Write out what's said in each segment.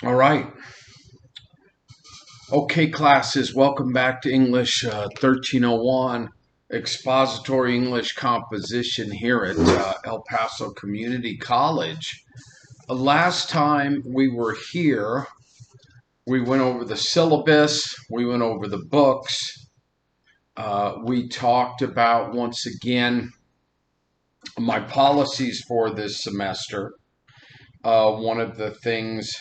All right. Okay, classes, welcome back to English 1301 Expository English Composition here at El Paso Community College. Last time we were here, we went over the syllabus, we went over the books, we talked about, once again, my policies for this semester. One of the things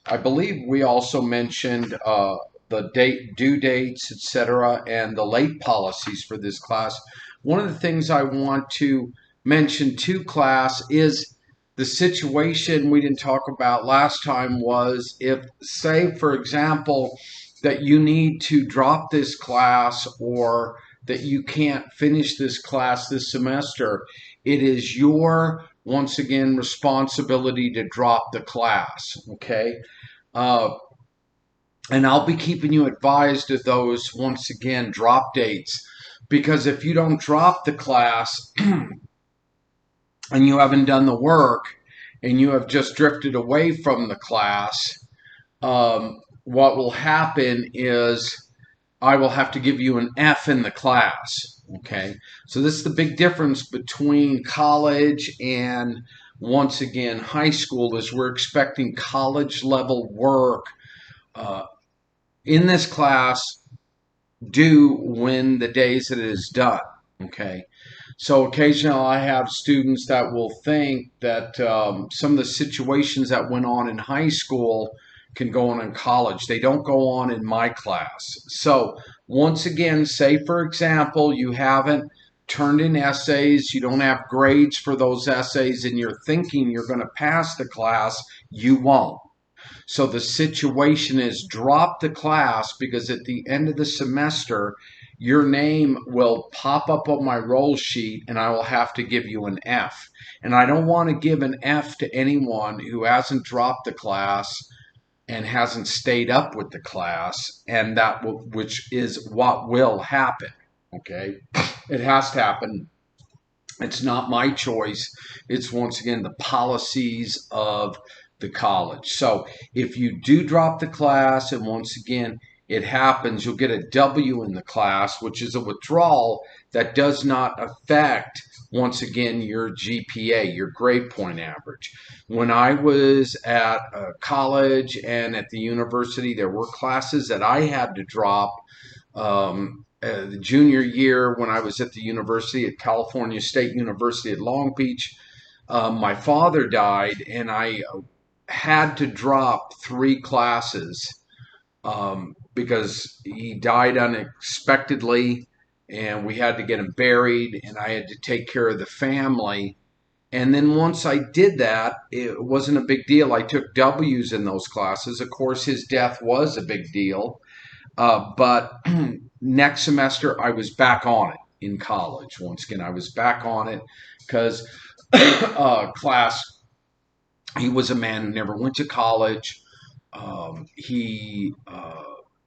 I believe we also mentioned the due dates, etc., and the late policies for this class. One of the things I want to mention to class is the situation we didn't talk about last time was if, say, for example, that you need to drop this class or that you can't finish this class this semester, it is your, once again, responsibility to drop the class, okay? Uh, and I'll be keeping you advised of those, once again, drop dates. Because if you don't drop the class and you haven't done the work and you have just drifted away from the class, what will happen is I will have to give you an F in the class. Okay, so this is the big difference between college and, once again, high school is we're expecting college level work uh, in this class due when the days that it is done. Okay. So occasionally I have students that will think that some of the situations that went on in high school can go on in college. They don't go on in my class. So once again, say for example, you haven't turned in essays, you don't have grades for those essays, and you're thinking you're going to pass the class, you won't. So the situation is drop the class because at the end of the semester, your name will pop up on my roll sheet and I will have to give you an F. And I don't want to give an F to anyone who hasn't dropped the class and hasn't stayed up with the class, and that will, which is what will happen. Okay, it has to happen. It's not my choice. It's, once again, the policies of the college. So if you do drop the class, and once again, it happens, you'll get a W in the class, which is a withdrawal that does not affect, once again, your GPA, your grade point average. When I was at college and at the university, there were classes that I had to drop. The junior year when I was at the university at California State University at Long Beach, my father died, and I had to drop 3 classes because he died unexpectedly, and we had to get him buried, and I had to take care of the family. And then once I did that, it wasn't a big deal. I took W's in those classes. Of course, his death was a big deal. But next semester, I was back on it in college. Once again, I was back on it because class, he was a man who never went to college. He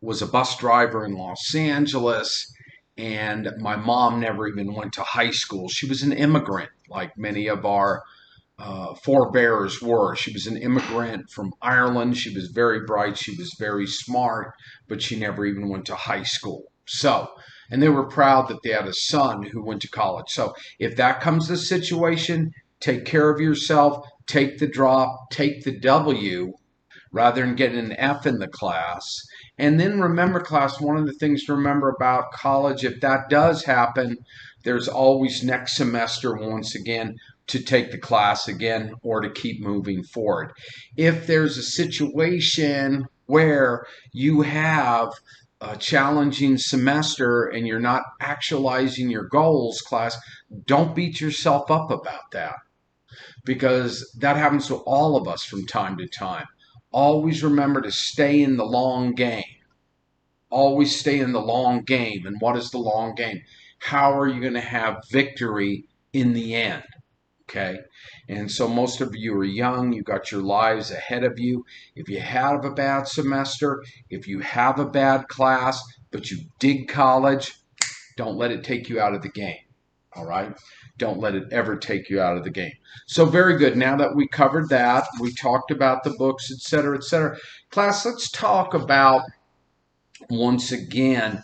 was a bus driver in Los Angeles, and my mom never even went to high school. She was an immigrant, like many of our forebears were. She was an immigrant from Ireland. She was very bright. She was very smart, but she never even went to high school. So, and they were proud that they had a son who went to college. So, if that comes to the situation, take care of yourself, take the drop, take the W rather than getting an F in the class. And then remember, class, one of the things to remember about college, if that does happen, there's always next semester, once again, to take the class again or to keep moving forward. If there's a situation where you have a challenging semester and you're not actualizing your goals, class, don't beat yourself up about that, because that happens to all of us from time to time. Always remember to stay in the long game. Always stay in the long game. And what is the long game? How are you going to have victory in the end? Okay. And so most of you are young. You got your lives ahead of you. If you have a bad semester, if you have a bad class, but you dig college, don't let it take you out of the game. All right. Don't let it ever take you out of the game. So very good. Now that we covered that, we talked about the books, etc., etc. Class, let's talk about, once again,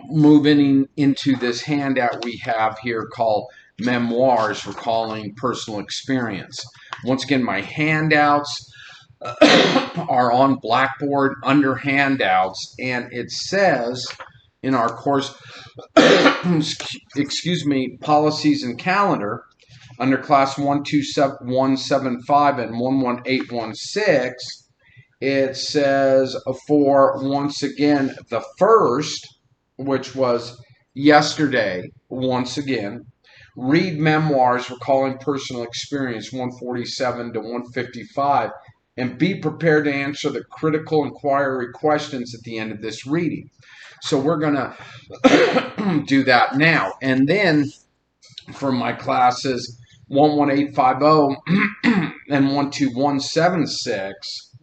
moving into this handout we have here called Memoirs, Recalling Personal Experience. Once again, my handouts are on Blackboard under handouts, and it says in our course, excuse me, policies and calendar, under class 12715 and 11816, it says for, once again, the first, which was yesterday, once again, read Memoirs, Recalling Personal Experience, 147 to 155, and be prepared to answer the critical inquiry questions at the end of this reading. So we're going to do that now. And then for my classes 11850 and 12176,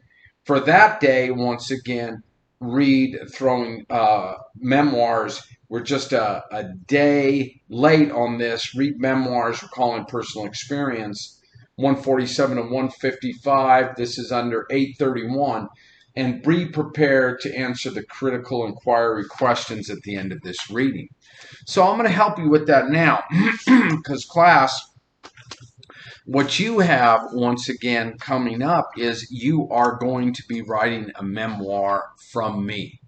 for that day, once again, read Throwing Memoirs. We're just a day late on this. Read Memoirs, Recalling Personal Experience, 147 to 155. This is under 831. And be prepared to answer the critical inquiry questions at the end of this reading. So I'm going to help you with that now, because class, what you have, once again, coming up is you are going to be writing a memoir from me.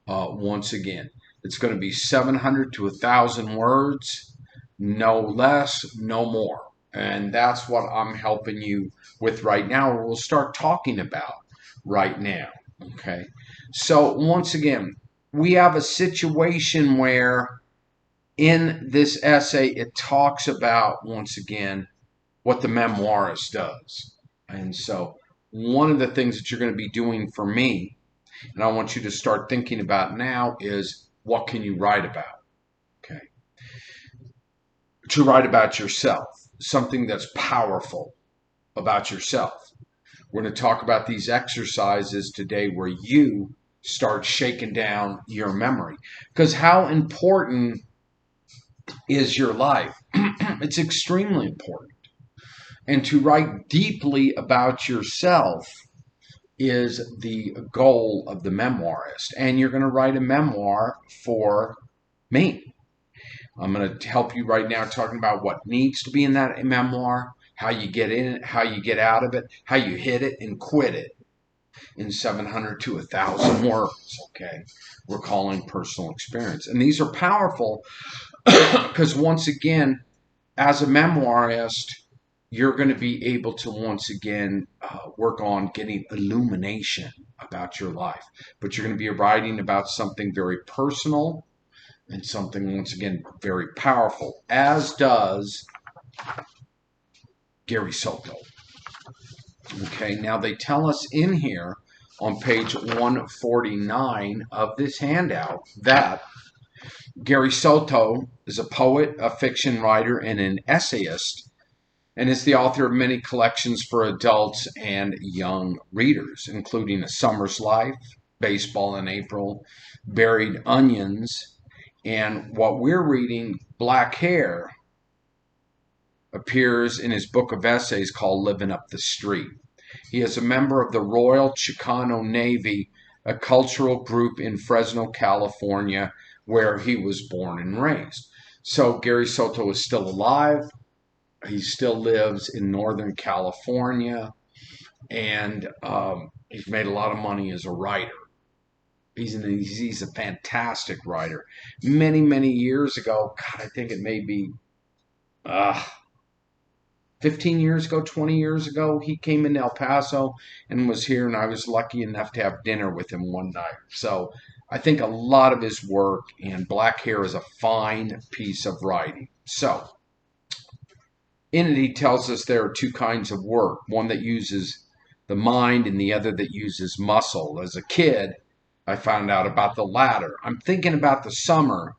Once again, it's going to be 700 to 1,000 words, no less, no more. And that's what I'm helping you with right now, or we'll start talking about right now. Okay. So once again, we have a situation where in this essay, it talks about, once again, what the memoirist does. And so one of the things that you're going to be doing for me, and I want you to start thinking about now, is what can you write about? Okay. To write about yourself, something that's powerful about yourself. We're going to talk about these exercises today where you start shaking down your memory. Because how important is your life? It's extremely important. And to write deeply about yourself is the goal of the memoirist. And you're going to write a memoir for me. I'm going to help you right now talking about what needs to be in that memoir, how you get in it, how you get out of it, how you hit it and quit it in 700 to 1,000 words, okay? Recalling personal experience. And these are powerful because, once again, as a memoirist, you're going to be able to, once again, work on getting illumination about your life. But you're going to be writing about something very personal and something, once again, very powerful, as does Gary Soto. Okay, now they tell us in here on page 149 of this handout that Gary Soto is a poet, a fiction writer, and an essayist, and is the author of many collections for adults and young readers, including A Summer's Life, Baseball in April, Buried Onions, and what we're reading, Black Hair, appears in his book of essays called Living Up the Street. He is a member of the Royal Chicano Navy, a cultural group in Fresno, California, where he was born and raised. So Gary Soto is still alive. He still lives in Northern California, and he's made a lot of money as a writer. He's a fantastic writer. Many, many years ago, God, I think it may be 15 years ago, 20 years ago, he came into El Paso and was here, and I was lucky enough to have dinner with him one night. So I think a lot of his work, and Black Hair is a fine piece of writing. So in it, he tells us there are two kinds of work, one that uses the mind and the other that uses muscle. As a kid, I found out about the latter. I'm thinking about the summer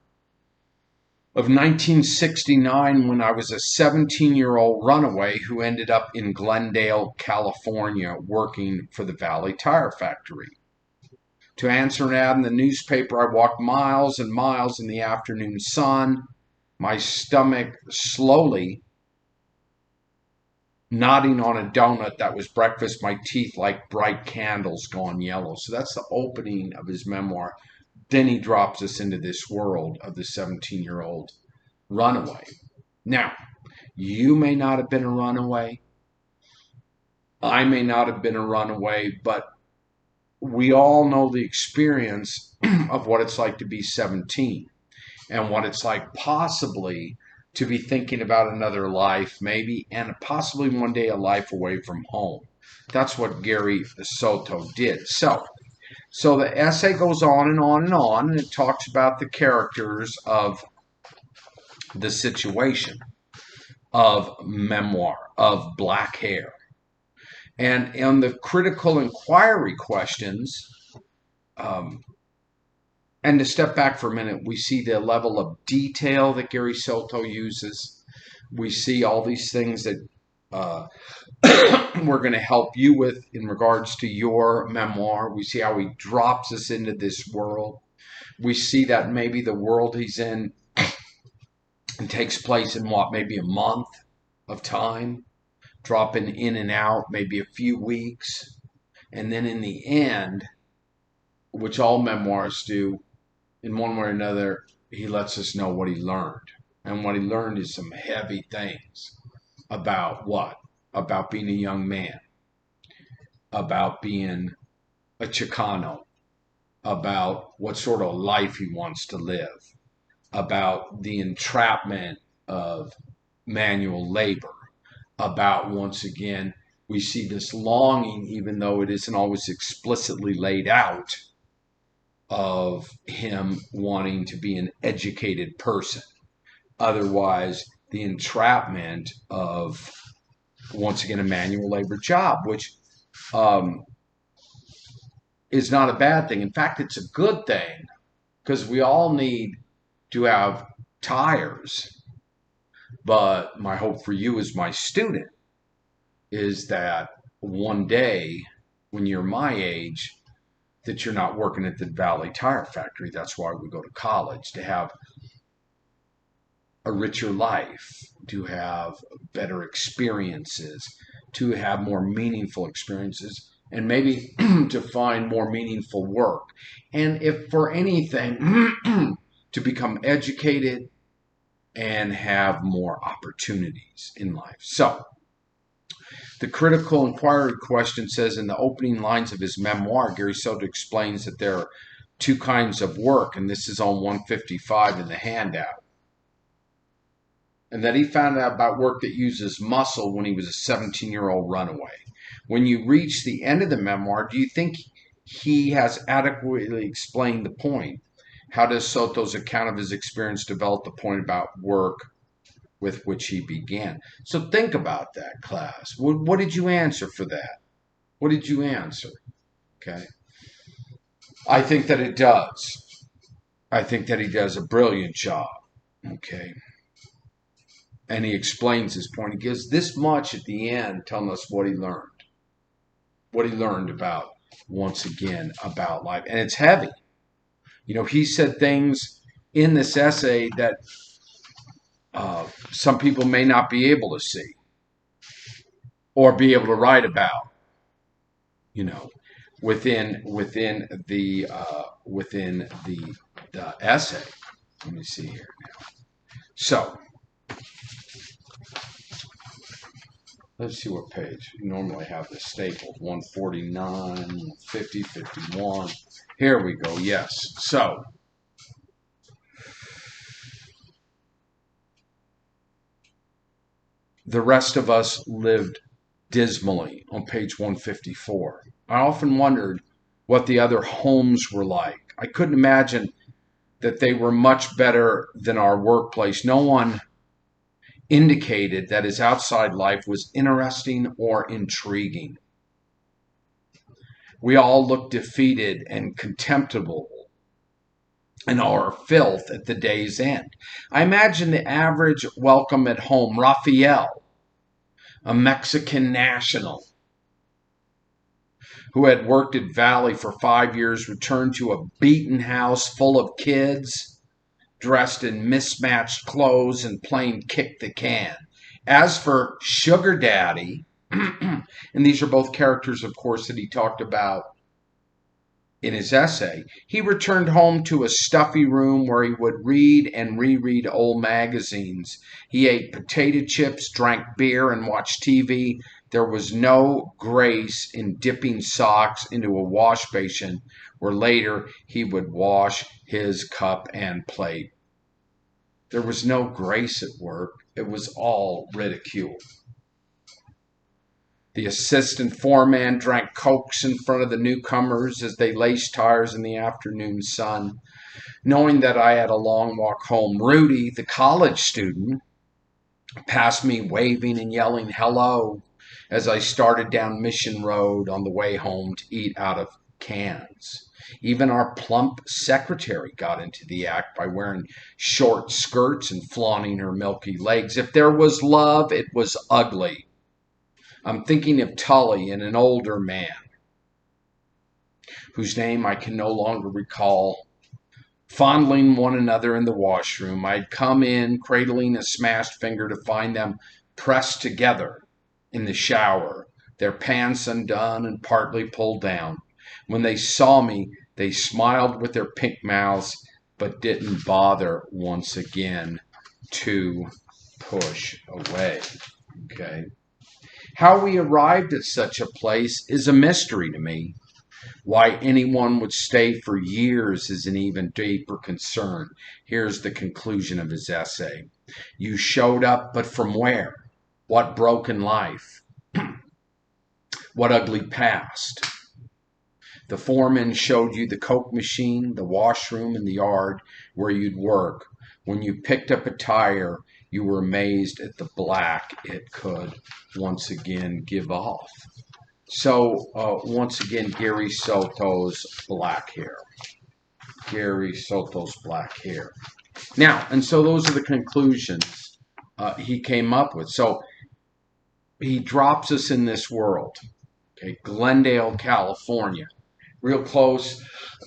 of 1969 when I was a 17-year-old runaway who ended up in Glendale, California, working for the Valley Tire Factory. To answer an ad in the newspaper, I walked miles and miles in the afternoon sun. my stomach slowly nodding on a donut that was breakfast, my teeth like bright candles gone yellow. So that's the opening of his memoir. Then he drops us into this world of the 17-year-old runaway. Now, you may not have been a runaway. I may not have been a runaway, but we all know the experience of what it's like to be 17 and what it's like possibly to be thinking about another life, maybe, and possibly one day a life away from home. That's what Gary Soto did. So the essay goes on and on and on, and it talks about the characters of the situation, of memoir, of black hair. And on the critical inquiry questions, and to step back for a minute, we see the level of detail that Gary Soto uses. We see all these things that we're going to help you with in regards to your memoir. We see how he drops us into this world. We see that maybe the world he's in takes place in maybe a month of time, dropping in and out, maybe a few weeks. And then in the end, which all memoirs do, in one way or another, he lets us know what he learned. And what he learned is some heavy things about what? About being a young man, about being a Chicano, about what sort of life he wants to live, about the entrapment of manual labor, about, once again, we see this longing, even though it isn't always explicitly laid out, of him wanting to be an educated person. Otherwise, the entrapment of, once again, a manual labor job, which is not a bad thing. In fact, it's a good thing, because we all need to have tires. But my hope for you as my student is that one day, when you're my age, that you're not working at the Valley Tire Factory. That's why we go to college, to have a richer life, to have better experiences, to have more meaningful experiences, and maybe to find more meaningful work. And if for anything, to become educated and have more opportunities in life. So, the critical inquiry question says, in the opening lines of his memoir, Gary Soto explains that there are two kinds of work, and this is on 155 in the handout. And that he found out about work that uses muscle when he was a 17-year-old runaway. When you reach the end of the memoir, do you think he has adequately explained the point? How does Soto's account of his experience develop the point about work with which he began? So think about that, class. What did you answer for that? What did you answer? Okay. I think that it does. I think that he does a brilliant job. Okay. And he explains his point. He gives this much at the end, telling us what he learned. What he learned about, once again, about life. And it's heavy. You know, he said things in this essay that some people may not be able to see or be able to write about, you know, within the essay. Let me see here now. So let's see what page. We normally have the staples, 149, 50, 51. Here we go. Yes. So the rest of us lived dismally on page 154. I often wondered what the other homes were like. I couldn't imagine that they were much better than our workplace. No one indicated that his outside life was interesting or intriguing. We all looked defeated and contemptible in our filth at the day's end. I imagine the average welcome at home, Raphael, a Mexican national who had worked at Valley for 5 years, returned to a beaten house full of kids dressed in mismatched clothes and playing kick the can. As for Sugar Daddy, and these are both characters, of course, that he talked about in his essay, he returned home to a stuffy room where he would read and reread old magazines. He ate potato chips, drank beer, and watched TV. There was no grace in dipping socks into a wash basin where later he would wash his cup and plate. There was no grace at work. It was all ridicule. The assistant foreman drank cokes in front of the newcomers as they laced tires in the afternoon sun. Knowing that I had a long walk home, Rudy, the college student, passed me waving and yelling hello as I started down Mission Road on the way home to eat out of cans. Even our plump secretary got into the act by wearing short skirts and flaunting her milky legs. If there was love, it was ugly. I'm thinking of Tully and an older man, whose name I can no longer recall, fondling one another in the washroom. I'd come in, cradling a smashed finger, to find them pressed together in the shower, their pants undone and partly pulled down. When they saw me, they smiled with their pink mouths, but didn't bother once again to push away. Okay. How we arrived at such a place is a mystery to me. Why anyone would stay for years is an even deeper concern. Here's the conclusion of his essay. You showed up, but from where? What broken life? What ugly past? The foreman showed you the Coke machine, the washroom, and the yard where you'd work. When you picked up a tire, you were amazed at the black it could once again give off. So, once again, Gary Soto's black hair. Gary Soto's black hair. Now, and so those are the conclusions he came up with. So, he drops us in this world. Okay, Glendale, California. Real close,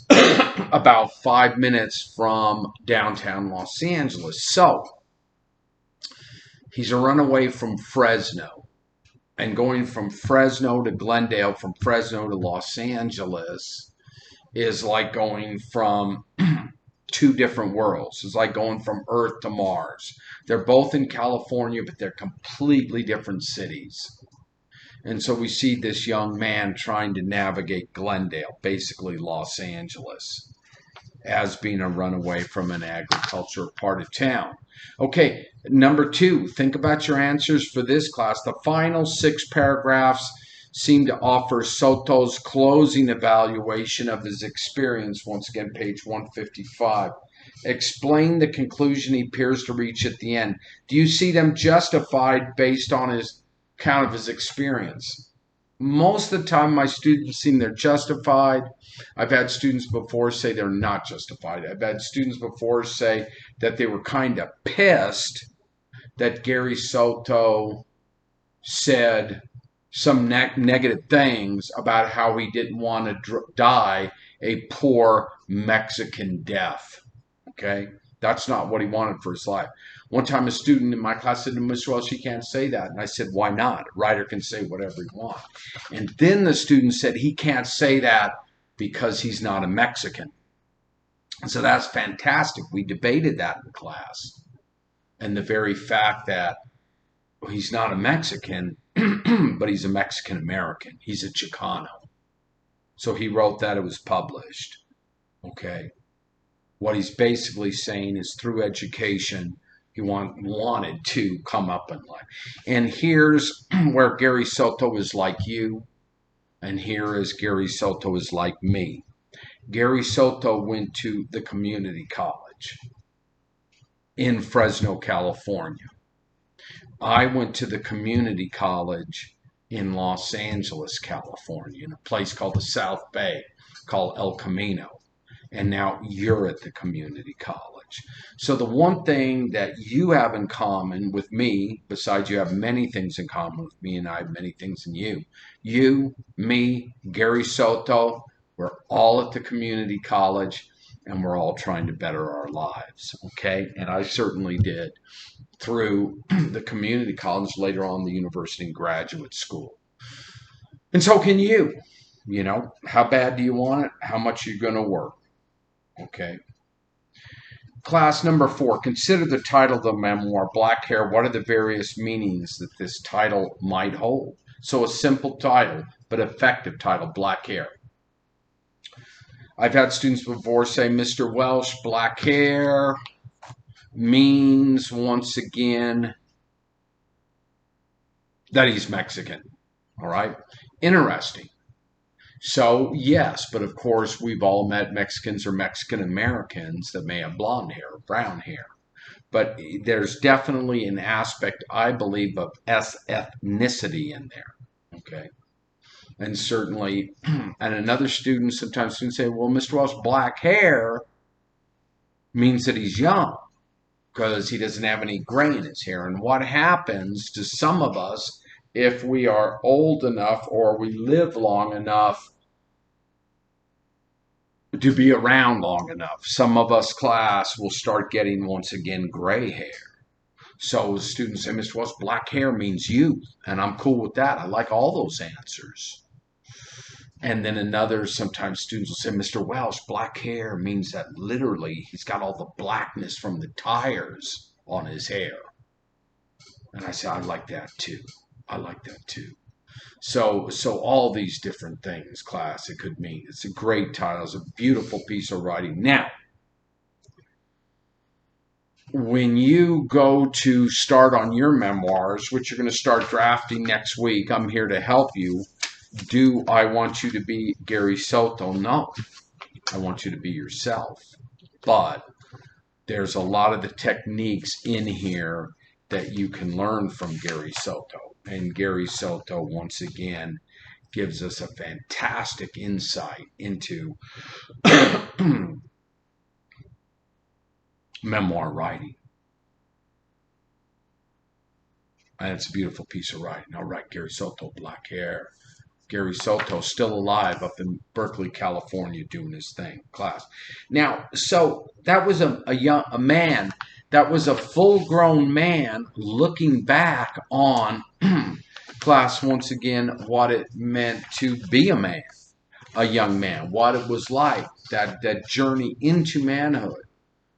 about 5 minutes from downtown Los Angeles. So, he's a runaway from Fresno. And going from Fresno to Glendale, from Fresno to Los Angeles, is like going from two different worlds. It's like going from Earth to Mars. They're both in California, but they're completely different cities. And so we see this young man trying to navigate Glendale, basically Los Angeles, as being a runaway from an agricultural part of town. Okay, number 2, think about your answers for this class. The final 6 paragraphs seem to offer Soto's closing evaluation of his experience. Once again, page 155. Explain the conclusion he appears to reach at the end. Do you see them justified based on his account of his experience? Most of the time, my students seem they're justified. I've had students before say they're not justified. I've had students before say that they were kind of pissed that Gary Soto said some negative things about how he didn't want to die a poor Mexican death. Okay? That's not what he wanted for his life. One time a student in my class said to Mr. Wells, she can't say that. And I said, why not? A writer can say whatever he wants. And then the student said he can't say that because he's not a Mexican. And so that's fantastic. We debated that in class. And the very fact that he's not a Mexican, but he's a Mexican American. He's a Chicano. So he wrote that, it was published. Okay. What he's basically saying is through education, he wanted to come up in life. And here's where Gary Soto is like you, and here is Gary Soto is like me. Gary Soto went to the community college in Fresno, California. I went to the community college in Los Angeles, California, in a place called the South Bay, called El Camino. And now you're at the community college. So the one thing that you have in common with me, besides you have many things in common with me and I have many things in you, me, Gary Soto, we're all at the community college. and we're all trying to better our lives, okay? And I certainly did through the community college, later on the university and graduate school. And so can you. You know, how bad do you want it? How much are you going to work? Okay. Class number 4, consider the title of the memoir, Black Hair. What are the various meanings that this title might hold? So a simple title, but effective title, Black Hair. I've had students before say, Mr. Welsh, black hair means, once again, that he's Mexican. All right? Interesting. So, yes, but of course, we've all met Mexicans or Mexican Americans that may have blonde hair or brown hair. But there's definitely an aspect, I believe, of ethnicity in there. Okay. And certainly, and another student, sometimes students say, well, Mr. Welsh, black hair means that he's young because he doesn't have any gray in his hair. And what happens to some of us if we are old enough or we live long enough to be around long enough? Some of us class will start getting, once again, gray hair. So students say, Mr. Welsh, black hair means youth. And I'm cool with that. I like all those answers. And then sometimes students will say, Mr. Welsh, black hair means that literally he's got all the blackness from the tires on his hair. And I say, I like that too. I like that too. So all these different things, class, it could mean. It's a great title. It's a beautiful piece of writing. Now, when you go to start on your memoirs, which you're going to start drafting next week, I'm here to help you. Do I want you to be Gary Soto? No. I want you to be yourself. But there's a lot of the techniques in here that you can learn from Gary Soto. And Gary Soto, once again, gives us a fantastic insight into memoir writing. And it's a beautiful piece of writing. All right, Gary Soto, black hair. Gary Soto, still alive up in Berkeley, California, doing his thing, class. Now, so that was a man, that was a full-grown man looking back on, class, once again, what it meant to be a man, a young man, what it was like, that journey into manhood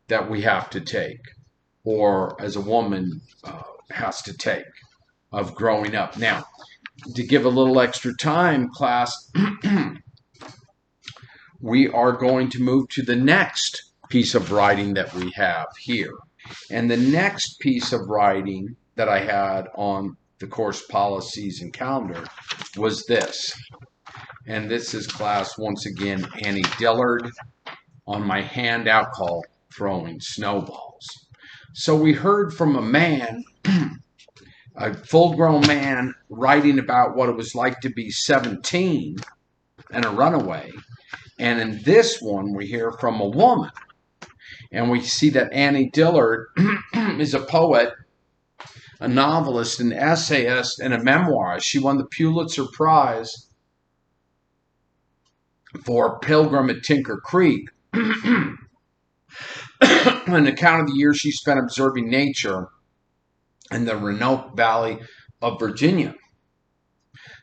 that we have to take, or as a woman has to take, of growing up. Now, to give a little extra time, class, we are going to move to the next piece of writing that we have here. And the next piece of writing that I had on the course policies and calendar was this. And this is, class, once again, Annie Dillard on my handout called Throwing Snowballs. So we heard from a man, a full-grown man, writing about what it was like to be 17 and a runaway. And in this one, we hear from a woman. And we see that Annie Dillard is a poet, a novelist, an essayist, and a memoirist. She won the Pulitzer Prize for Pilgrim at Tinker Creek. An account of the year she spent observing nature in the Roanoke Valley of Virginia.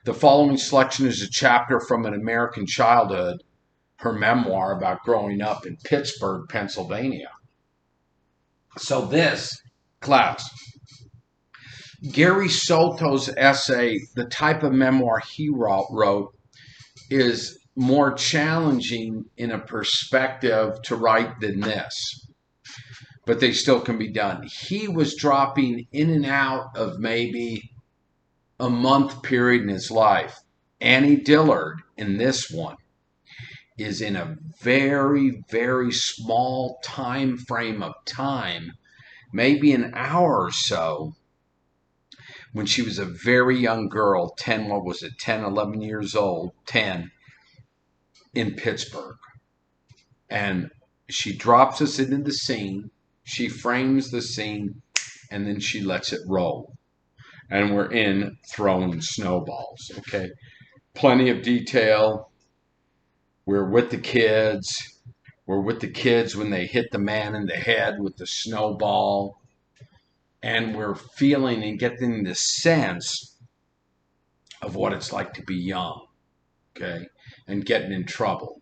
The following selection is a chapter from An American Childhood, her memoir about growing up in Pittsburgh, Pennsylvania. So this, class, Gary Soto's essay, the type of memoir he wrote, is more challenging in a perspective to write than this. But they still can be done. He was dropping in and out of maybe a month period in his life. Annie Dillard, in this one, is in a very, very small time frame of time, maybe an hour or so, when she was a very young girl, 10, 11 years old, 10, in Pittsburgh. And she drops us into the scene. She frames the scene, and then she lets it roll. And we're in Throwing Snowballs, okay? Plenty of detail. We're with the kids. We're with the kids when they hit the man in the head with the snowball. And we're feeling and getting the sense of what it's like to be young, okay, and getting in trouble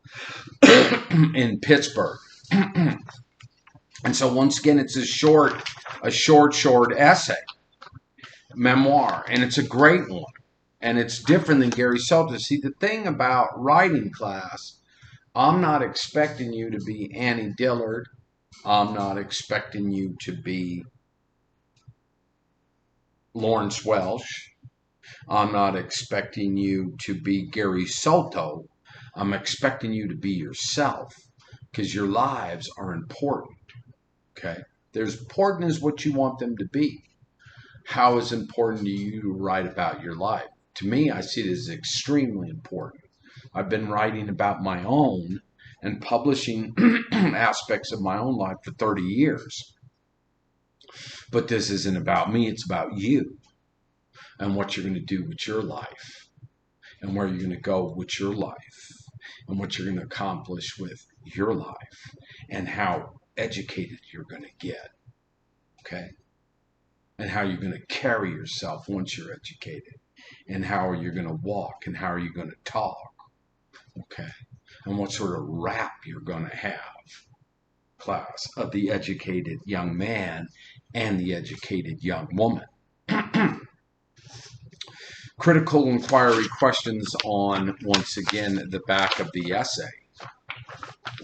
in Pittsburgh. And so once again, it's a short essay, memoir, and it's a great one. And it's different than Gary Salter. See, the thing about writing, class, I'm not expecting you to be Annie Dillard. I'm not expecting you to be Lawrence Welsh. I'm not expecting you to be Gary Soto. I'm expecting you to be yourself, because your lives are important. Okay? They're as important as what you want them to be. How is important to you to write about your life? To me, I see it as extremely important. I've been writing about my own and publishing aspects of my own life for 30 years. But this isn't about me, it's about you and what you're going to do with your life and where you're going to go with your life and what you're going to accomplish with your life and how educated you're going to get, okay? And how you're going to carry yourself once you're educated, and how are you going to walk, and how are you going to talk, okay? And what sort of rap you're going to have, class, of the educated young man and the educated young woman. Critical inquiry questions on, once again, the back of the essay.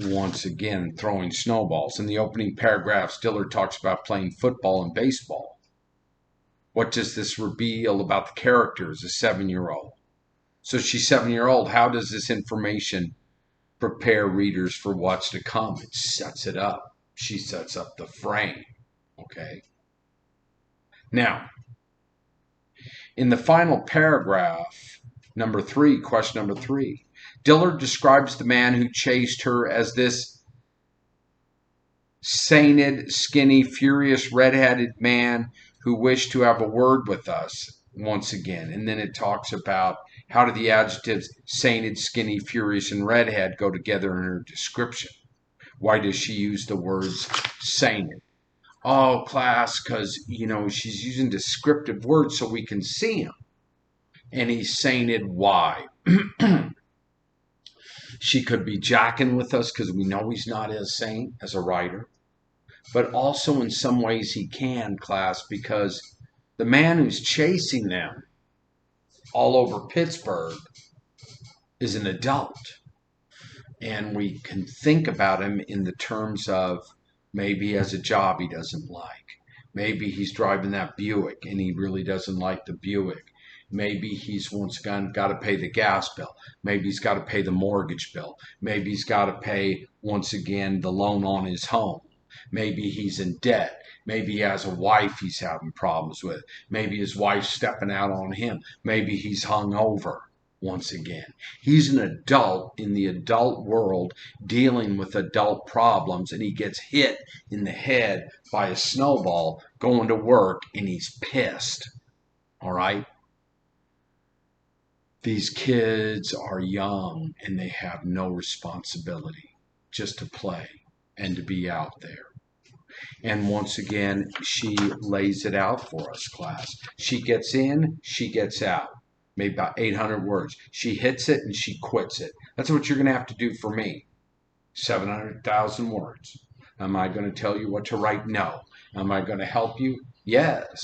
Once again, throwing snowballs. In the opening paragraphs, Dillard talks about playing football and baseball. What does this reveal about the character as a 7-year-old? So she's 7-year-old. How does this information prepare readers for what's to come? It sets it up. She sets up the frame. Okay. Now, in the final paragraph, number 3, question number 3, Dillard describes the man who chased her as this sainted, skinny, furious, red-headed man who wished to have a word with us once again. And then it talks about how do the adjectives sainted, skinny, furious, and redhead go together in her description. Why does she use the words sainted? Oh, class, because, she's using descriptive words so we can see him. And he's sainted. Why? She could be jacking with us because we know he's not as sane as a writer. But also in some ways he can, class, because the man who's chasing them all over Pittsburgh is an adult. And we can think about him in the terms of maybe he has a job he doesn't like. Maybe he's driving that Buick and he really doesn't like the Buick. Maybe he's once again got to pay the gas bill. Maybe he's got to pay the mortgage bill. Maybe he's got to pay, once again, the loan on his home. Maybe he's in debt. Maybe he has a wife he's having problems with. Maybe his wife's stepping out on him. Maybe he's hungover. Once again, he's an adult in the adult world dealing with adult problems, and he gets hit in the head by a snowball going to work, and he's pissed. All right? These kids are young, and they have no responsibility, just to play and to be out there. And once again, she lays it out for us, class. She gets in, she gets out. Maybe about 800 words. She hits it and she quits it. That's what you're going to have to do for me. 700,000 words. Am I going to tell you what to write? No. Am I going to help you? Yes.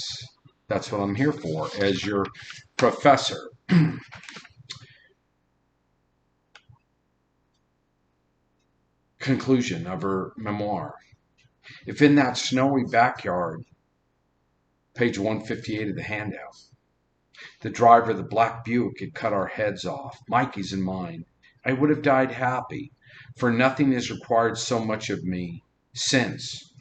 That's what I'm here for as your professor. Conclusion of her memoir. If in that snowy backyard, page 158 of the handout, the driver of the black Buick had cut our heads off, Mikey's and mine, I would have died happy, for nothing has required so much of me since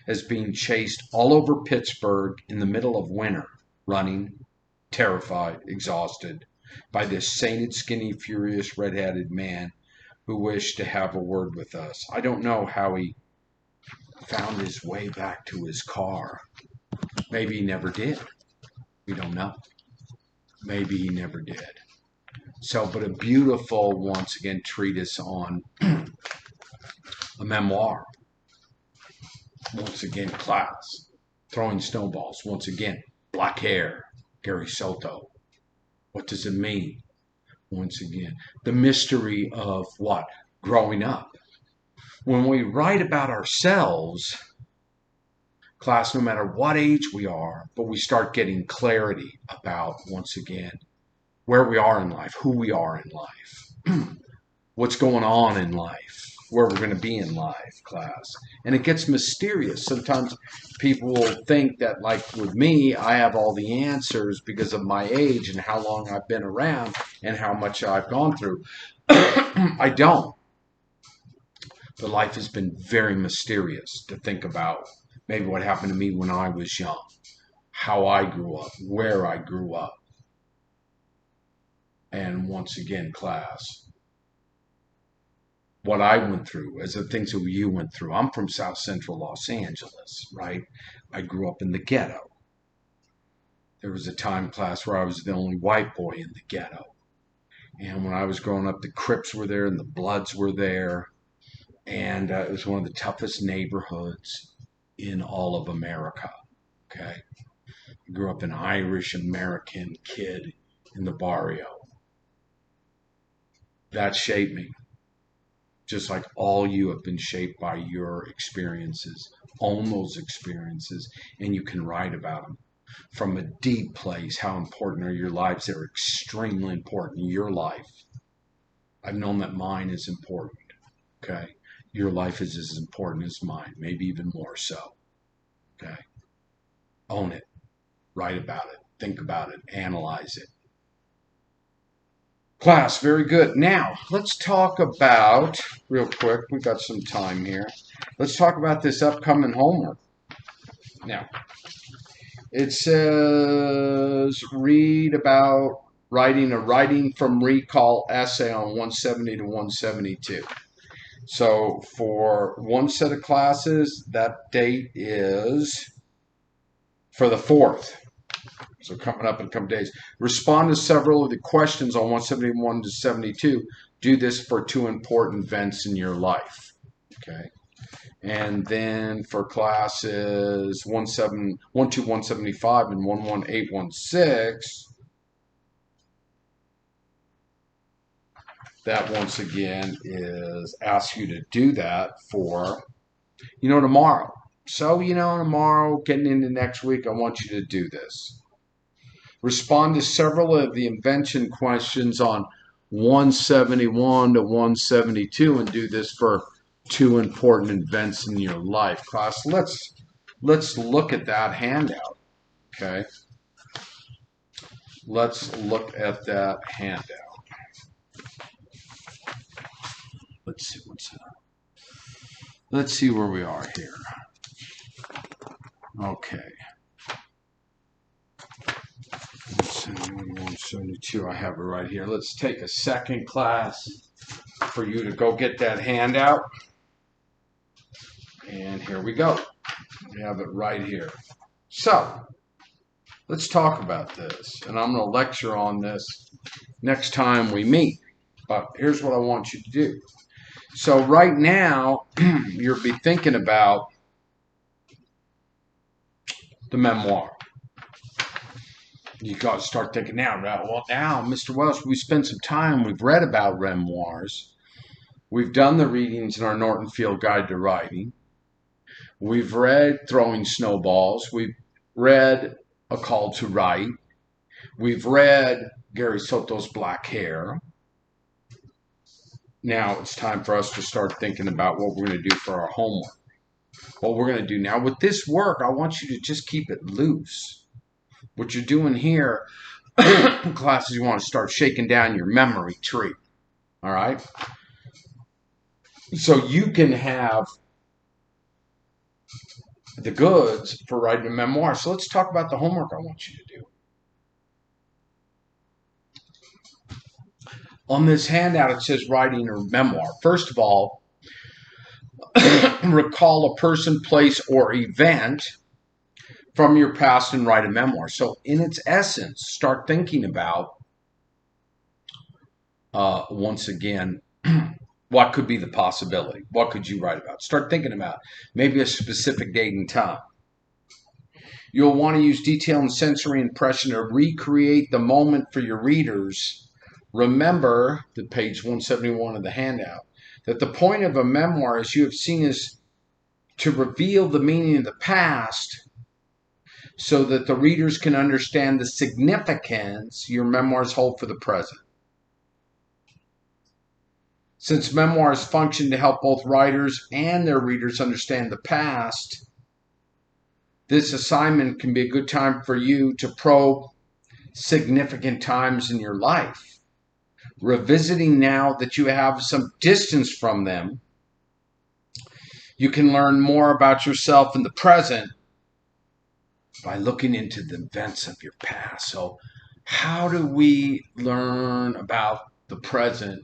as being chased all over Pittsburgh in the middle of winter, running, terrified, exhausted, by this sainted, skinny, furious, red-headed man who wished to have a word with us. I don't know how he found his way back to his car. Maybe he never did. We don't know. Maybe he never did. So, but a beautiful, once again, treatise on memoir. Once again, class. Throwing snowballs. Once again, black hair. Gary Soto. What does it mean? Once again, the mystery of what? Growing up. When we write about ourselves, class, no matter what age we are, but we start getting clarity about, once again, where we are in life, who we are in life, what's going on in life, where we're going to be in life, class. And it gets mysterious. Sometimes people will think that, like with me, I have all the answers because of my age and how long I've been around and how much I've gone through. I don't. But life has been very mysterious to think about. Maybe what happened to me when I was young, how I grew up, where I grew up. And once again, class, what I went through as the things that you went through. I'm from South Central Los Angeles, right? I grew up in the ghetto. There was a time, class, where I was the only white boy in the ghetto. And when I was growing up, the Crips were there and the Bloods were there. And it was one of the toughest neighborhoods in all of America, okay? I grew up an Irish-American kid in the barrio. That shaped me, just like all you have been shaped by your experiences. Own those experiences, and you can write about them. From a deep place, how important are your lives? They're extremely important in your life. I've known that mine is important, okay? Your life is as important as mine, maybe even more so, okay? Own it. Write about it. Think about it. Analyze it. Class, very good. Now, let's talk about, real quick, we've got some time here. Let's talk about this upcoming homework. Now, it says read about writing a writing from recall essay on 170 to 172. So for one set of classes, that date is for the 4th. So coming up in a couple days. Respond to several of the questions on 171 to 72. Do this for 2 important events in your life. Okay. And then for classes 12175 and 11816, that once again is ask you to do that for, tomorrow. So, tomorrow, getting into next week, I want you to do this. Respond to several of the invention questions on 171 to 172 and do this for 2 important events in your life. Class, let's look at that handout, okay? Let's look at that handout. Let's see where we are here. Okay. 172, I have it right here. Let's take a second, class, for you to go get that handout. And here we go. We have it right here. So, let's talk about this. And I'm going to lecture on this next time we meet. But here's what I want you to do. So right now, you'll be thinking about the memoir. You got to start thinking now, Mr. Welsh, we spent some time, we've read about memoirs. We've done the readings in our Norton Field Guide to Writing. We've read Throwing Snowballs. We've read A Call to Write. We've read Gary Soto's Black Hair. Now it's time for us to start thinking about what we're going to do for our homework. What we're going to do now with this work, I want you to just keep it loose. What you're doing here, class, is you want to start shaking down your memory tree. All right? So you can have the goods for writing a memoir. So let's talk about the homework I want you to do. On this handout, it says writing a memoir. First of all, recall a person, place, or event from your past and write a memoir. So in its essence, start thinking about, once again, What could be the possibility? What could you write about? Start thinking about maybe a specific date and time. You'll want to use detail and sensory impression to recreate the moment for your readers. Remember, the page 171 of the handout, that the point of a memoir, as you have seen, is to reveal the meaning of the past so that the readers can understand the significance your memoirs hold for the present. Since memoirs function to help both writers and their readers understand the past, this assignment can be a good time for you to probe significant times in your life. Revisiting now that you have some distance from them, you can learn more about yourself in the present by looking into the events of your past. So, how do we learn about the present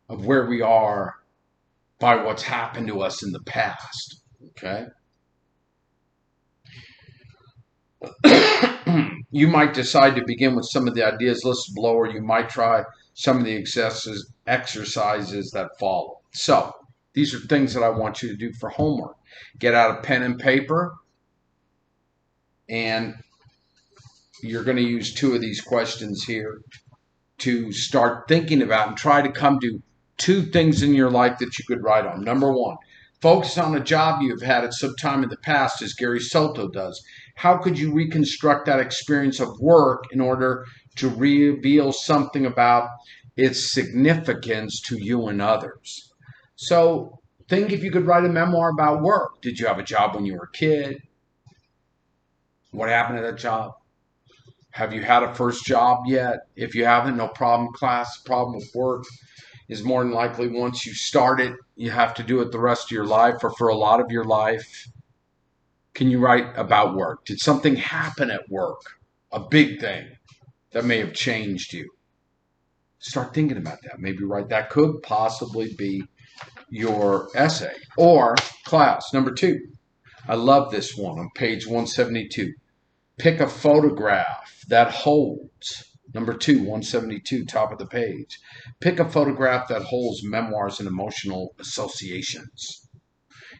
of where we are by what's happened to us in the past? Okay. You might decide to begin with some of the ideas listed below, or you might try some of the exercises that follow. So, these are things that I want you to do for homework. Get out a pen and paper, and you're going to use 2 of these questions here to start thinking about and try to come to 2 things in your life that you could write on. Number 1, focus on a job you've had at some time in the past, as Gary Soto does. How could you reconstruct that experience of work in order to reveal something about its significance to you and others? So think if you could write a memoir about work. Did you have a job when you were a kid? What happened to that job? Have you had a first job yet? If you haven't, no problem, class. The problem with work is more than likely once you start it, you have to do it the rest of your life or for a lot of your life. Can you write about work? Did something happen at work? A big thing that may have changed you? Start thinking about that. Maybe write that. Could possibly be your essay. Or class, number 2. I love this one on page 172. Pick a photograph that holds, number 2, 172, top of the page. Pick a photograph that holds memoirs and emotional associations.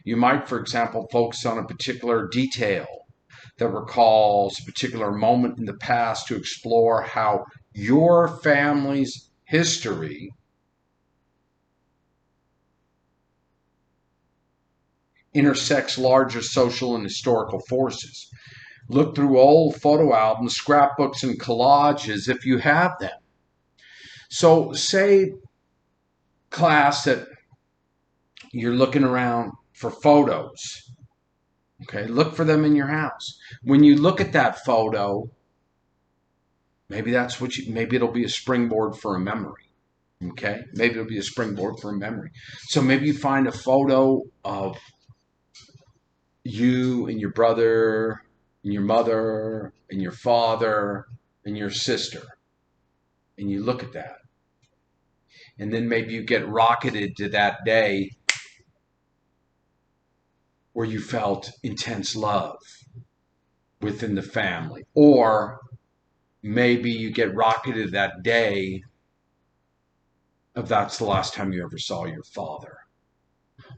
You might, for example, focus on a particular detail that recalls a particular moment in the past to explore how your family's history intersects larger social and historical forces. Look through old photo albums, scrapbooks, and collages if you have them. So say, class, that you're looking around for photos. Okay, look for them in your house. When you look at that photo, maybe maybe it'll be a springboard for a memory. Okay, maybe it'll be a springboard for a memory. So maybe you find a photo of you and your brother and your mother and your father and your sister, and you look at that, and then maybe you get rocketed to that day where you felt intense love within the family, or maybe you get rocketed that day of that's the last time you ever saw your father.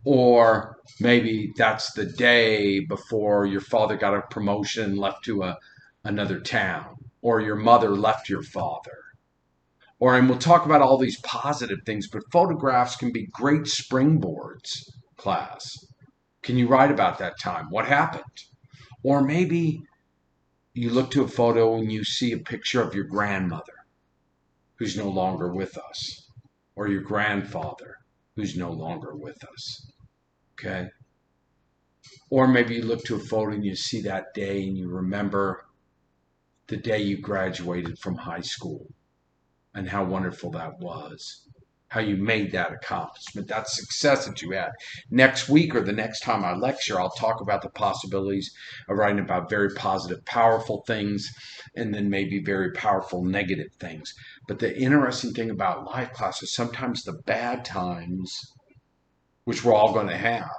Or maybe that's the day before your father got a promotion and left to another town, or your mother left your father. And we'll talk about all these positive things, but photographs can be great springboards, class. Can you write about that time? What happened? Or maybe you look to a photo and you see a picture of your grandmother who's no longer with us, or your grandfather who's no longer with us. Okay? Or maybe you look to a photo and you see that day and you remember the day you graduated from high school and how wonderful that was, how you made that accomplishment, that success that you had. Next week or the next time I lecture, I'll talk about the possibilities of writing about very positive, powerful things, and then maybe very powerful, negative things. But the interesting thing about life, class, is sometimes the bad times, which we're all going to have,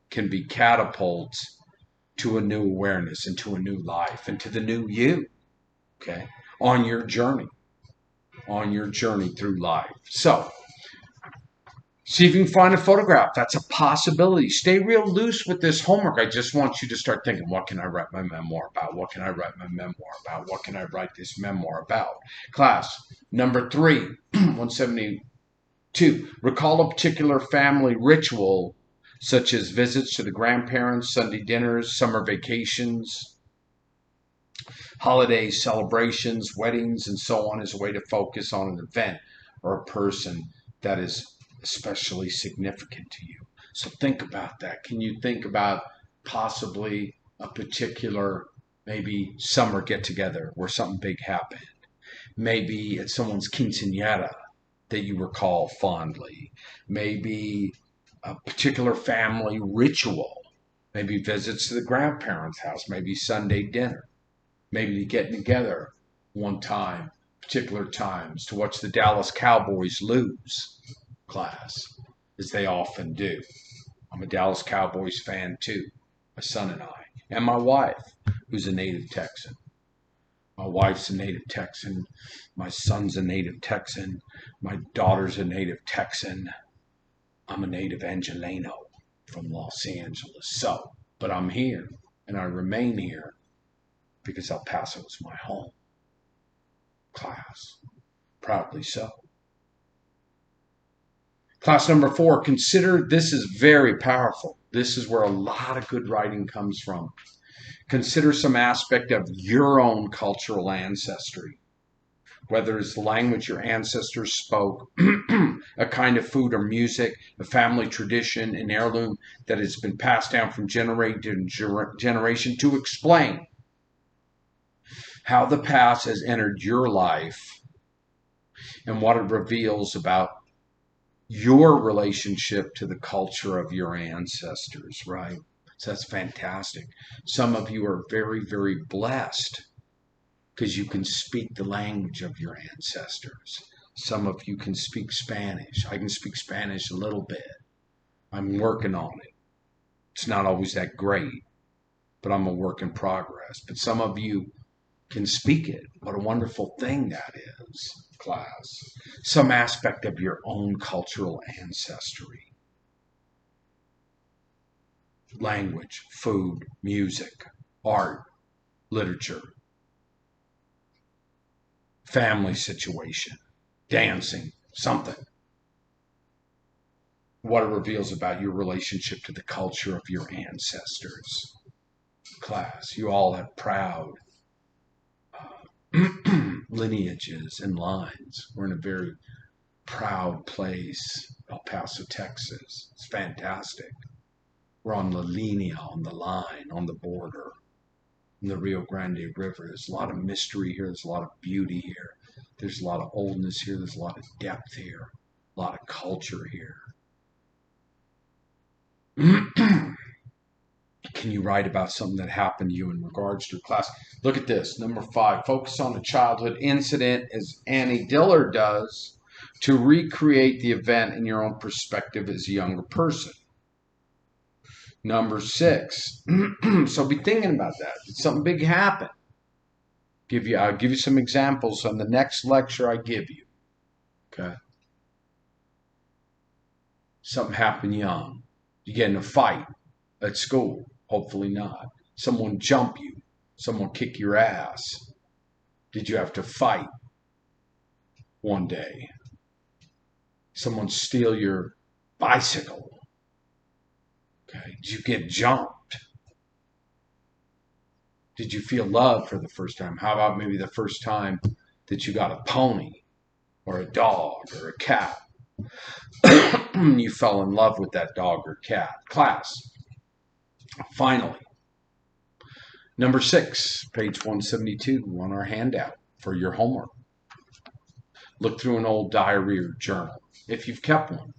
can be catapults to a new awareness and to a new life and to the new you, okay, on your journey through life. So See if you can find a photograph. That's a possibility. Stay real loose with this homework. I just want you to start thinking, what can I write my memoir about? What can I write my memoir about? What can I write this memoir about? Class, number 3, 172. Recall a particular family ritual, such as visits to the grandparents, Sunday dinners, summer vacations, holidays, celebrations, weddings, and so on, as a way to focus on an event or a person that is especially significant to you. So think about that. Can you think about possibly a particular, maybe summer get together where something big happened? Maybe it's someone's quinceanera that you recall fondly. Maybe a particular family ritual. Maybe visits to the grandparents' house. Maybe Sunday dinner. Maybe getting together one time, particular times, to watch the Dallas Cowboys lose, class, as they often do. I'm a Dallas Cowboys fan too, my son and I, and my wife, who's a native Texan. My wife's a native Texan. My son's a native Texan. My daughter's a native Texan. I'm a native Angeleno from Los Angeles. So, but I'm here, and I remain here because El Paso is my home. Class, proudly so. Class number 4, consider, this is very powerful. This is where a lot of good writing comes from. Consider some aspect of your own cultural ancestry, whether it's the language your ancestors spoke, a kind of food or music, a family tradition, an heirloom that has been passed down from generation to generation, to explain how the past has entered your life and what it reveals about your relationship to the culture of your ancestors, right? So that's fantastic. Some of you are very, very blessed because you can speak the language of your ancestors. Some of you can speak Spanish. I can speak Spanish a little bit. I'm working on it. It's not always that great, but I'm a work in progress. But some of you can speak it. What a wonderful thing that is, class. Some aspect of your own cultural ancestry. Language, food, music, art, literature, family situation, dancing, something. What it reveals about your relationship to the culture of your ancestors. Class, you all have proud lineages and lines. We're in a very proud place, El Paso, Texas. It's fantastic. We're on the linea, on the line, on the border, in the Rio Grande River. There's a lot of mystery here. There's a lot of beauty here. There's a lot of oldness here. There's a lot of depth here. A lot of culture here. Can you write about something that happened to you in regards to class? Look at this. Number 5, focus on a childhood incident as Annie Diller does to recreate the event in your own perspective as a younger person. Number 6, so be thinking about that. Did something big happen? I'll give you some examples on the next lecture I give you. Okay. Something happened young. You get in a fight at school. Hopefully not. Someone jump you. Someone kick your ass. Did you have to fight one day? Someone steal your bicycle. Okay. Did you get jumped? Did you feel love for the first time? How about maybe the first time that you got a pony or a dog or a cat? You fell in love with that dog or cat. Class. Finally, number 6, page 172 on our handout for your homework. Look through an old diary or journal, if you've kept one.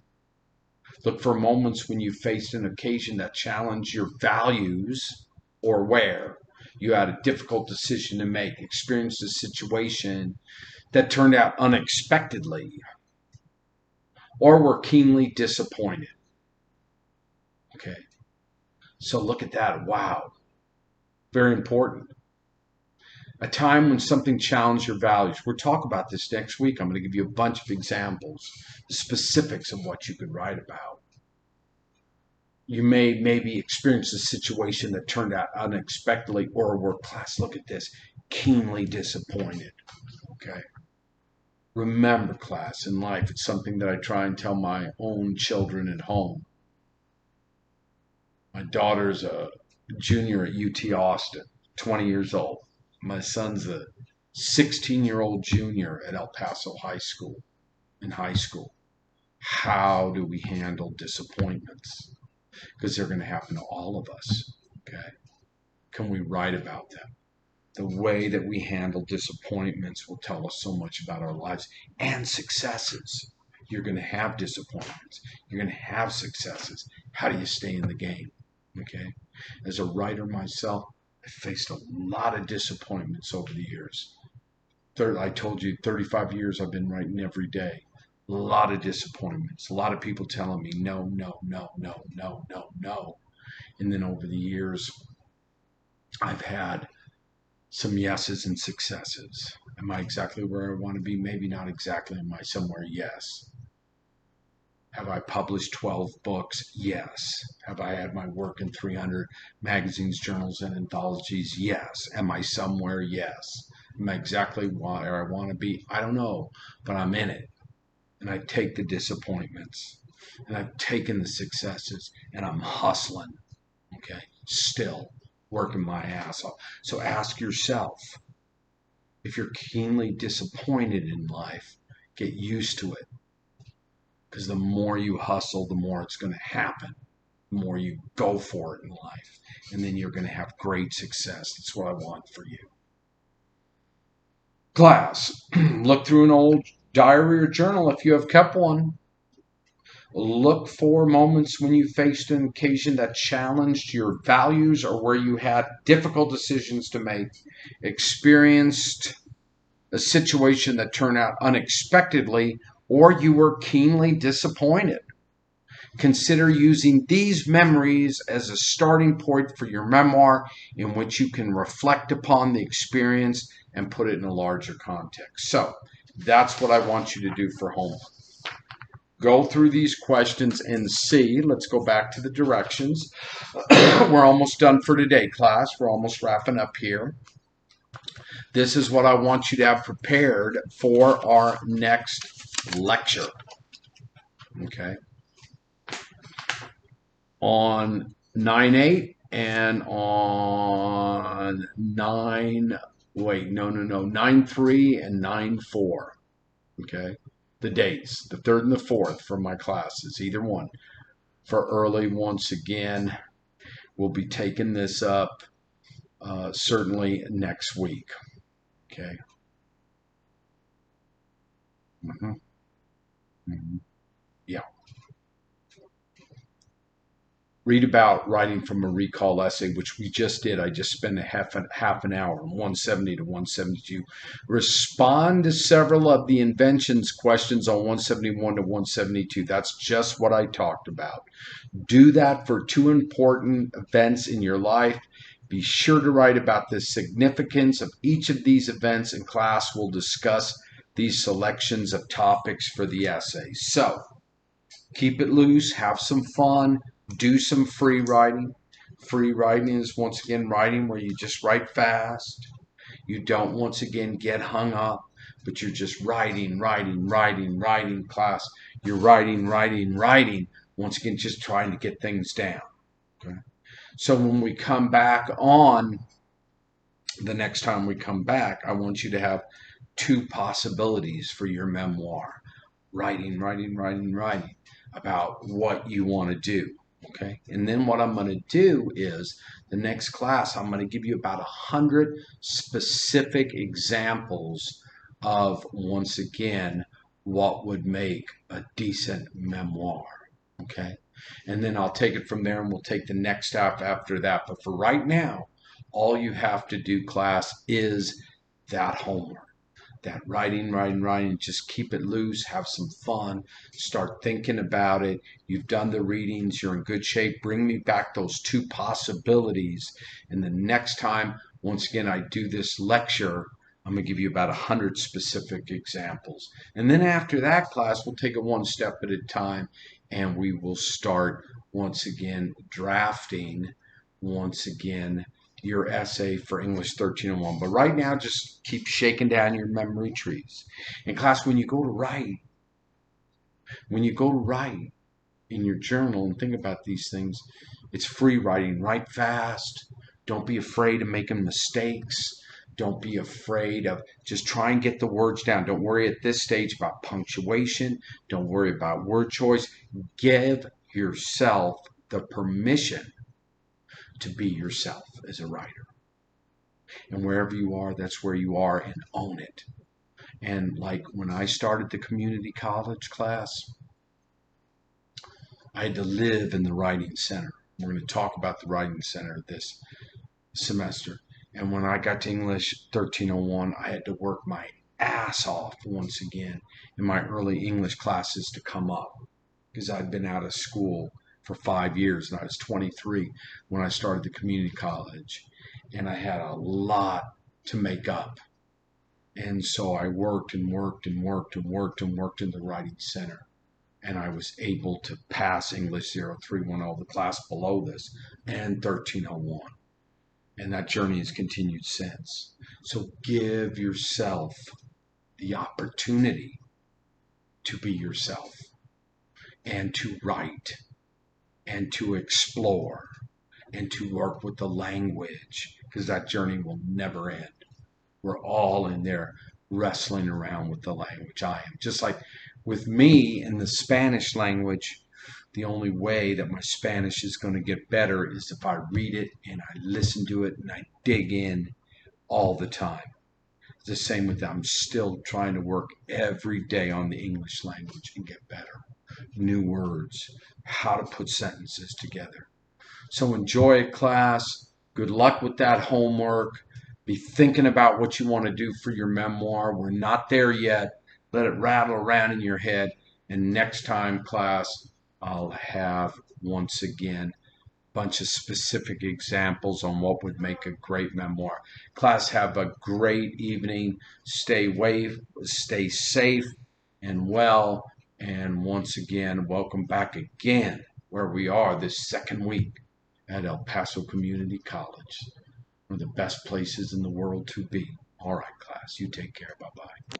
Look for moments when you faced an occasion that challenged your values or where you had a difficult decision to make, experienced a situation that turned out unexpectedly, or were keenly disappointed. Okay. So look at that. Wow. Very important. A time when something challenged your values. We'll talk about this next week. I'm going to give you a bunch of examples, specifics of what you could write about. You may maybe experience a situation that turned out unexpectedly, or a work class. Look at this, keenly disappointed. Okay. Remember, class, in life, it's something that I try and tell my own children at home. My daughter's a junior at UT Austin, 20 years old. My son's a 16-year-old junior at El Paso High School, in high school. How do we handle disappointments? Because they're going to happen to all of us. Okay. Can we write about them? The way that we handle disappointments will tell us so much about our lives and successes. You're going to have disappointments. You're going to have successes. How do you stay in the game? Okay. As a writer myself, I faced a lot of disappointments over the years. I told you 35 years I've been writing every day. A lot of disappointments. A lot of people telling me no, no, no, no, no, no, no. And then over the years, I've had some yeses and successes. Am I exactly where I want to be? Maybe not exactly. Am I somewhere? Yes. Have I published 12 books? Yes. Have I had my work in 300 magazines, journals, and anthologies? Yes. Am I somewhere? Yes. Am I exactly where I want to be? I don't know, but I'm in it. And I take the disappointments, and I've taken the successes, and I'm hustling, okay? Still working my ass off. So ask yourself, if you're keenly disappointed in life, get used to it. Because the more you hustle, the more it's going to happen. The more you go for it in life. And then you're going to have great success. That's what I want for you. Class, look through an old diary or journal if you have kept one. Look for moments when you faced an occasion that challenged your values or where you had difficult decisions to make, experienced a situation that turned out unexpectedly, or you were keenly disappointed. Consider using these memories as a starting point for your memoir in which you can reflect upon the experience and put it in a larger context. So that's what I want you to do for homework. Go through these questions and see. Let's go back to the directions. We're almost done for today, class. We're almost wrapping up here. This is what I want you to have prepared for our next lecture. Okay. On 9/8 and on 9/3 and 9/4. Okay. The dates, the 3rd and the 4th for my classes, either one. For early, once again, we'll be taking this up certainly next week. Okay. Yeah. Read about writing from a recall essay, which we just did. I just spent half an hour, 170 to 172. Respond to several of the inventions questions on 171 to 172. That's just what I talked about. Do that for 2 important events in your life. Be sure to write about the significance of each of these events, and class will discuss these selections of topics for the essay. So, keep it loose, have some fun, do some free writing. Free writing is, once again, writing where you just write fast. You don't, once again, get hung up, but you're just writing, class. You're writing. Once again, just trying to get things down. Okay. So when we come back on, the next time we come back, I want you to have 2 possibilities for your memoir. Writing about what you want to do. Okay. And then what I'm going to do is the next class, I'm going to give you about 100 specific examples of, once again, what would make a decent memoir. Okay. And then I'll take it from there and we'll take the next step after that. But for right now, all you have to do, class, is that homework. That writing, just keep it loose, have some fun, start thinking about it. You've done the readings, you're in good shape. Bring me back those 2 possibilities, and the next time Once again, I do this lecture. I'm going to give you about 100 specific examples. And then after that class, we'll take it one step at a time, and we will start once again drafting once again your essay for English 1301. But right now, just keep shaking down your memory trees. In class, when you go to write in your journal and think about these things, it's free writing. Write fast. Don't be afraid of making mistakes. Don't be afraid of just try and get the words down. Don't worry at this stage about punctuation. Don't worry about word choice. Give yourself the permission to be yourself as a writer. And wherever you are, that's where you are, and own it. And like when I started the community college class, I had to live in the writing center. We're going to talk about the writing center this semester. And when I got to English 1301, I had to work my ass off once again in my early English classes to come up, because I'd been out of school for 5 years and I was 23 when I started the community college, and I had a lot to make up. And so I worked and worked and worked and worked and worked in the writing center. And I was able to pass English 0310, the class below this, and 1301. And that journey has continued since. So give yourself the opportunity to be yourself and to write and to explore and to work with the language, because that journey will never end. We're all in there wrestling around with the language. I am. Just like with me in the Spanish language, the only way that my Spanish is going to get better is if I read it and I listen to it and I dig in all the time. It's the same with that. I'm still trying to work every day on the English language and get better. New words, how to put sentences together. So enjoy it, class. Good luck with that homework. Be thinking about what you want to do for your memoir. We're not there yet. Let it rattle around in your head. And next time, class, I'll have, once again, a bunch of specific examples on what would make a great memoir. Class, have a great evening. Stay safe and well. And once again, welcome back again where we are this second week at El Paso Community College. One of the best places in the world to be. All right, class, you take care. Bye-bye.